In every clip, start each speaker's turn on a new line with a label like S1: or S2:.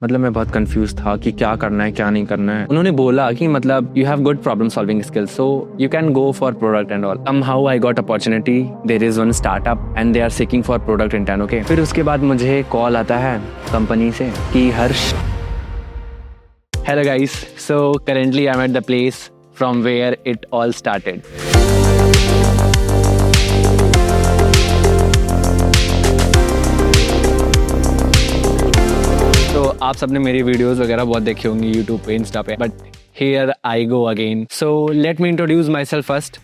S1: मतलब मैं बहुत कंफ्यूज था कि क्या करना है क्या नहीं करना है। उन्होंने बोला कि मतलब you have good problem solving skills so you can go for product and all. somehow I got opportunity, there is one startup and they are seeking for product intern। Okay, फिर उसके बाद मुझे कॉल आता है company से कि Harsh, hello guys, so currently I am at the place from where it all started. तो आप सबने मेरी वीडियोस वगैरह बहुत देखी होंगी यूट्यूब पे, इंस्टा पे, but here I go again. So let me introduce myself first.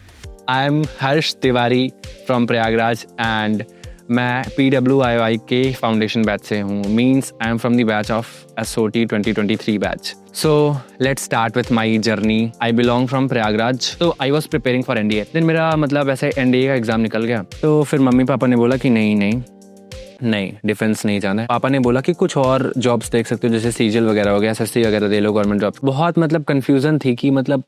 S1: I am Harsh Tiwari from Prayagraj and मैं PWIY के फाउंडेशन बैच से हूँ। Means I am from the batch of SOT 2023 batch. So let's start with my journey. I belong from Prayagraj, तो I was preparing for NDA। Then मेरा मतलब ऐसे NDA का exam निकल गया, तो फिर मम्मी पापा ने बोला कि नहीं डिफेंस नहीं जाना है। पापा ने बोला कि कुछ और जॉब्स देख सकते हो, जैसे सीजल वगैरह हो गया, SSC वगैरह दे लो, गवर्नमेंट जॉब्स। बहुत मतलब कंफ्यूजन थी कि मतलब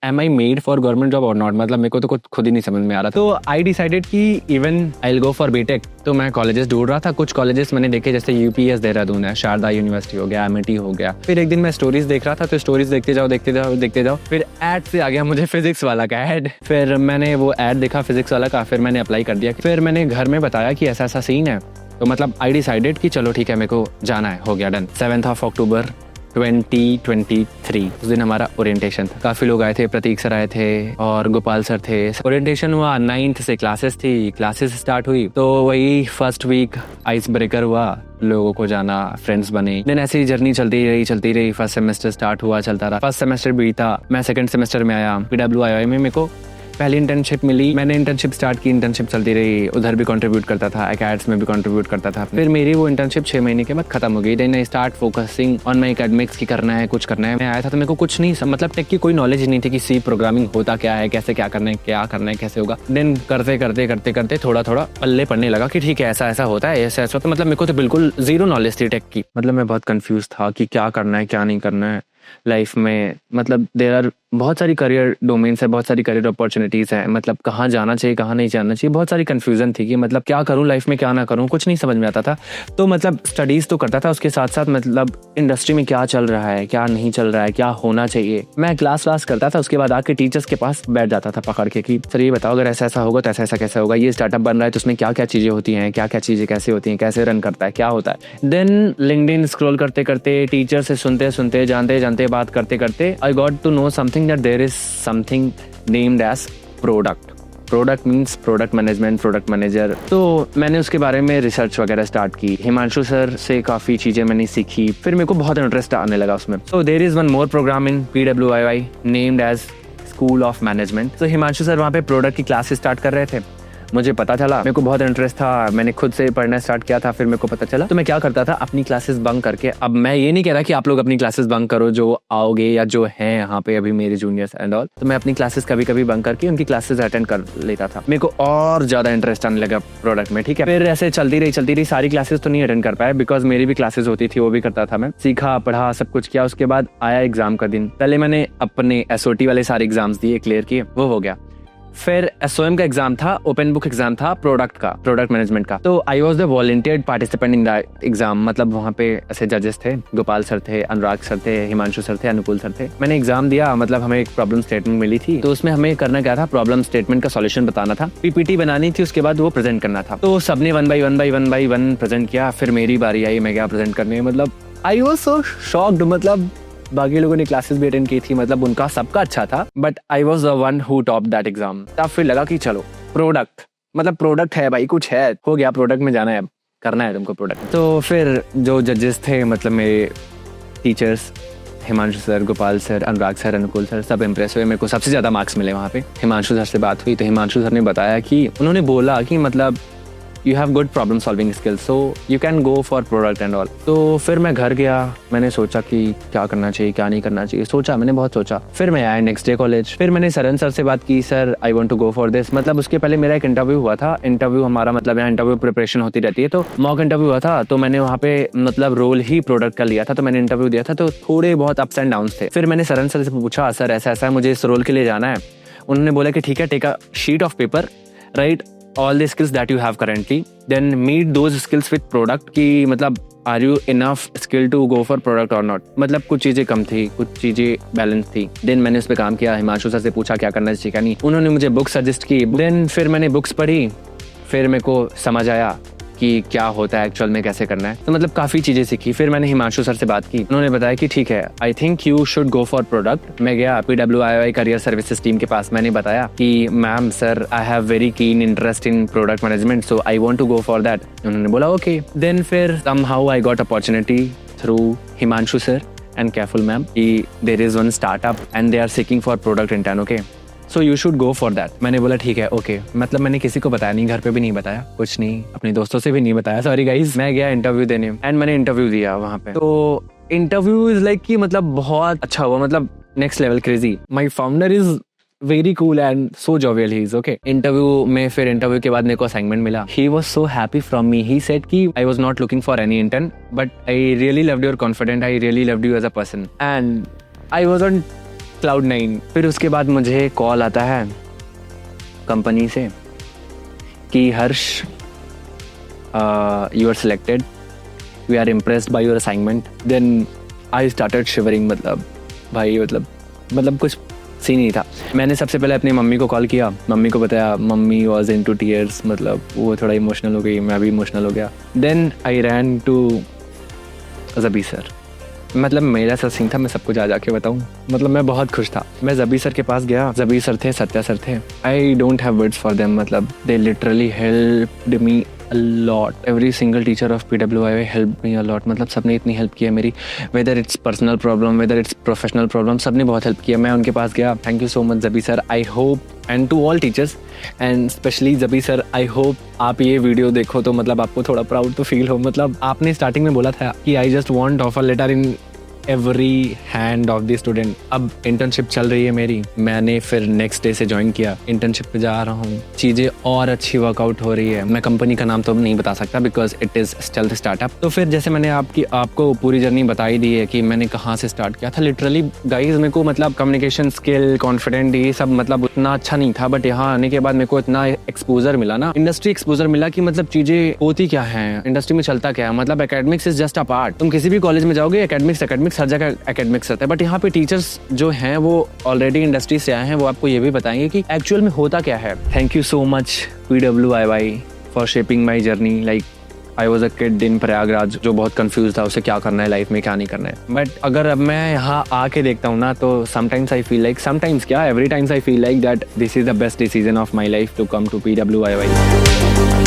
S1: am I made for government job और नॉट, मतलब मेरे को तो खुद ही नहीं समझ में आ रहा। तो आई डिसाइडेड कि even I will go for BTech. तो मैं कॉलेजेस ढूंढ रहा था। कुछ कॉलेजेस मैंने देखे, जैसे UPS देहरादून है, शारदा यूनिवर्सिटी हो गया, MIT हो गया। फिर एक दिन मैं स्टोरीज देख रहा था, तो स्टोरीज देखते जाओ, फिर एड से आ गया मुझे फिजिक्स वाला का एड। फिर मैंने वो एड देखा फिजिक्स वाला का, फिर मैंने अप्लाई कर दिया। फिर मैंने घर में बताया कि ऐसा सीन है, तो मतलब आई डिसाइडेड कि चलो ठीक है, मेरे को जाना है। हो गया डन। 7 अक्टूबर 2023 उस दिन हमारा ओरिएंटेशन था। काफ़ी लोग आए थे, प्रतीक सर आए थे और गोपाल सर थे। ओरिएंटेशन हुआ, 9th से क्लासेस स्टार्ट हुई। तो वही फर्स्ट वीक आइस ब्रेकर हुआ, लोगों को जाना, फ्रेंड्स बने। देन ऐसी जर्नी चलती रही। फर्स्ट सेमेस्टर स्टार्ट हुआ, चलता रहा। फर्स्ट सेमेस्टर बीता, मैं सेकंड सेमेस्टर में आया। PWIY में मेरे को पहली इंटर्नशिप मिली। मैंने इंटर्नशिप स्टार्ट की, इंटर्नशिप चलती रही, उधर भी कंट्रीब्यूट करता था, एकेड्स में भी कंट्रीब्यूट करता था। फिर मेरी वो इंटर्नशिप 6 महीने के बाद खत्म हो गई। Then I start focusing on my academics की करना है, कुछ करना है। मैं आया था तो मेरे को कुछ नहीं, मतलब टेक की कोई नॉलेज नहीं थी कि C प्रोग्रामिंग होता क्या है, कैसे क्या करना है, कैसे होगा। देन करते थोड़ा पल्ले पड़ने लगा कि ठीक है ऐसा होता है, ऐसा तो मतलब मेरे को तो बिल्कुल जीरो नॉलेज थी टेक की। मतलब मैं बहुत कंफ्यूज था कि क्या करना है क्या नहीं करना है लाइफ में। मतलब देयर आर बहुत सारी करियर डोमेन्स है, बहुत सारी करियर अपॉर्चुनिटीज़ हैं, मतलब कहाँ जाना चाहिए कहाँ नहीं जाना चाहिए। बहुत सारी कन्फ्यूजन थी कि मतलब क्या करूँ लाइफ में, क्या ना करूँ, कुछ नहीं समझ में आता था। तो मतलब स्टडीज़ तो करता था, उसके साथ साथ मतलब इंडस्ट्री में क्या चल रहा है, क्या नहीं चल रहा है, क्या होना चाहिए। मैं क्लास करता था, उसके बाद आके टीचर्स के पास बैठ जाता था पकड़ के कि सर ये बताओ अगर ऐसा होगा तो ऐसा कैसे होगा, ये स्टार्टअप बन रहा है तो उसमें क्या क्या चीज़ें होती हैं, क्या क्या चीज़ें कैसे होती हैं, कैसे रन करता है, क्या होता है। देन लिंक्डइन स्क्रॉल करते टीचर से सुनते जानते बात करते I got to know something that there is something named as product means product management, product manager. तो मैंने उसके बारे में रिसर्च वगैरह स्टार्ट की। हिमांशु सर से काफ़ी चीज़ें मैंने सीखी, फिर मेरे को बहुत इंटरेस्ट आने लगा उसमें। So there is one more program in PWIY named as school of management. तो हिमांशु सर वहाँ पे प्रोडक्ट की क्लासेस स्टार्ट कर रहे थे। मुझे पता चला, मेरे को बहुत इंटरेस्ट था, मैंने खुद से पढ़ना स्टार्ट किया था। फिर मेरे को पता चला, तो मैं क्या करता था, अपनी क्लासेस बंक करके। अब मैं ये नहीं कह रहा कि आप लोग अपनी क्लासेस बंक करो जो आओगे या जो हैं यहाँ पे अभी मेरे जूनियर्स एंड ऑल। तो मैं अपनी क्लासेस कभी बंक करके उनकी क्लासेस अटेंड कर लेता था। मेरे को और ज़्यादा इंटरेस्ट आने लगा प्रोडक्ट में, ठीक है। फिर ऐसे चलती रही। सारी क्लासेस तो नहीं अटेंड कर पाया, बिकॉज मेरी भी क्लासेस होती थी, वो भी करता था मैं। सीखा, पढ़ा, सब कुछ किया। उसके बाद आया एग्जाम का दिन। पहले मैंने अपने SOT वाले सारे एग्जाम्स दिए, क्लियर किए, वो हो गया। फिर SOM का एग्जाम था, ओपन बुक एग्जाम था प्रोडक्ट मैनेजमेंट का। तो I was the volunteered participant in that exam. मतलब वहाँ पे ऐसे जजेस थे, गोपाल सर थे, अनुराग सर थे, हिमांशु सर थे, अनुकूल सर थे। मैंने एग्जाम दिया, मतलब हमें एक प्रॉब्लम स्टेटमेंट मिली थी, तो उसमें हमें करना क्या था, प्रॉब्लम स्टेटमेंट का सॉल्यूशन बताना था, PPT बनानी थी, उसके बाद वो प्रेजेंट करना था। तो सबने 1 बाई 1 प्रेजेंट किया। फिर मेरी बारी आई, मैं क्या प्रेजेंट करने, मतलब आई वॉज सो शॉक्ड। मतलब बाकी लोगों ने क्लासेस भी अटेंड की थी, मतलब उनका सबका अच्छा था, but I was the one who top that exam. तब फिर लगा कि चलो प्रोडक्ट है भाई, कुछ है, हो गया, प्रोडक्ट में जाना है, करना है तुमको प्रोडक्ट। तो फिर जो जजेस थे, मतलब मेरे teachers, Himanshu sir, Gopal sir, Anurag sir, Anukul sir, सब इम्प्रेस हुए। मेरे को सबसे ज़्यादा मार्क्स मिले वहाँ पे। हिमांशु सर से बात हुई तो हिमांशु सर ने बताया कि उन्होंने बोला कि मतलब you have good problem solving skills so you can go for product and all. तो फिर मैं घर गया, मैंने सोचा कि क्या करना चाहिए क्या नहीं करना चाहिए, मैंने बहुत सोचा। फिर मैं आया नेक्स्ट डे कॉलेज। फिर मैंने सरन सर से बात की, sir I want to go for this. मतलब उसके पहले मेरा एक इंटरव्यू हुआ था। इंटरव्यू हमारा मतलब यहाँ इंटरव्यू प्रिपरेशन होती रहती है, तो मॉक इंटरव्यू हुआ था। तो मैंने वहाँ पे मतलब रोल ही प्रोडक्ट का लिया था, तो मैंने इंटरव्यू दिया था। तो थोड़े बहुत अप्स एंड डाउन्स थे। फिर मैंने सरन सर से पूछा, सर ऐसा है, मुझे इस रोल के लिए जाना है। उन्होंने बोला कि ठीक है, take a sheet of paper, write all the skills that you have currently, then meet those skills with product कि मतलब are you enough skill to go for product or not. मतलब कुछ चीज़ें कम थी, कुछ चीज़ें बैलेंस थी. देन मैंने उस पर काम किया, हिमांशु सर से पूछा क्या करना चाहिए क्या नहीं. उन्होंने मुझे बुक सजेस्ट की. देन फिर मैंने बुक्स पढ़ी, फिर मेरे को समझ आया कि क्या होता है एक्चुअल में, कैसे करना है. तो मतलब काफ़ी चीज़ें सीखी. फिर मैंने हिमांशु सर से बात की, उन्होंने बताया कि ठीक है, I think you should go for product. मैं गया PWIY करियर सर्विसेज टीम के पास. मैंने बताया कि ma'am sir I have very keen interest in product management, so I want to go for that. उन्होंने बोला ओके. देन फिर somehow I got opportunity through Himanshu sir and Kaiful ma'am कि there is one startup and they are seeking for product intern. Okay, so you should go for that. मैंने बोला ठीक है okay. मतलब मैंने किसी को बताया नहीं, घर पे भी नहीं बताया, कुछ नहीं, अपने दोस्तों से भी नहीं बताया. Sorry guys. मैं गया इंटरव्यू देने एंड मैंने इंटरव्यू दिया वहाँ पे. तो इंटरव्यू इज लाइक कि मतलब बहुत अच्छा हुआ, मतलब next level crazy. My founder is very cool and so jovial he is. Okay, interview में फिर इंटरव्यू के बाद मेरे को असाइनमेंट मिला. He was so happy from me. He said कि I was not looking for any intern but I really loved your confident, I really loved you as a person and I was on cloud 9. फिर उसके बाद मुझे call आता है company से कि Harsh you are selected, we are impressed by your assignment. Then I started shivering. मतलब भाई मतलब कुछ सीन नहीं था. मैंने सबसे पहले अपनी मम्मी को कॉल किया, मम्मी को बताया. Mummy was in to tears, मतलब वो थोड़ा इमोशनल हो गई, मैं भी इमोशनल हो गया. देन आई रैन टू जबी सर. मतलब मेरा सर सीन था, मैं सबको जाके बताऊं. मतलब मैं बहुत खुश था. मैं जबी सर के पास गया. जबी सर थे, सत्या सर थे. I don't have words for them. मतलब they literally helped me a lot. Every single teacher of PWIY helped me a lot. मतलब सबने इतनी हेल्प किया मेरी, whether it's personal problem, whether it's professional problem, सबने बहुत help किया. मैं उनके पास गया. Thank you so much Jabi sir. I hope and to all teachers and specially Jabi sir, I hope आप ये वीडियो देखो तो मतलब आपको थोड़ा प्राउड तो फील हो. मतलब आपने स्टार्टिंग में बोला था कि I just want offer letter in every hand of the student. अब इंटर्नशिप चल रही है मेरी. मैंने फिर नेक्स्ट डे से ज्वाइन किया. इंटर्नशिप पे जा रहा हूँ, चीज़ें और अच्छी वर्कआउट हो रही है. मैं कंपनी का नाम तो नहीं बता सकता because it is stealth startup. तो फिर जैसे मैंने आपको पूरी जर्नी बताई दी है कि मैंने कहाँ से स्टार्ट किया था. लिटरली गाइज मेरे को मतलब कम्युनिकेशन स्किल, कॉन्फिडेंट, ये सब मतलब उतना अच्छा नहीं था. बट यहाँ आने के बाद मेरे को इतना एक्सपोजर मिला ना, इंडस्ट्री एक्सपोजर मिला कि मतलब चीज़ें होती क्या है, इंडस्ट्री में चलता क्या है. मतलब academics is just a part. तुम किसी भी कॉलेज में जाओगे, एकेडमिक्स हर जगह एकेडमिक्स रहता है. बट यहाँ पे टीचर्स जो हैं वो ऑलरेडी इंडस्ट्री से आए हैं, वो आपको ये भी बताएंगे कि एक्चुअल में होता क्या है. Thank you so much PWIY for shaping my journey. Like I was a kid in Prayagraj जो बहुत कंफ्यूज था, उसे क्या करना है लाइफ में, क्या नहीं करना है. बट अगर अब मैं यहाँ आके देखता हूँ ना, तो sometimes I feel like, sometimes क्या, every times I feel like that this is the best decision of my life to come to PWIY.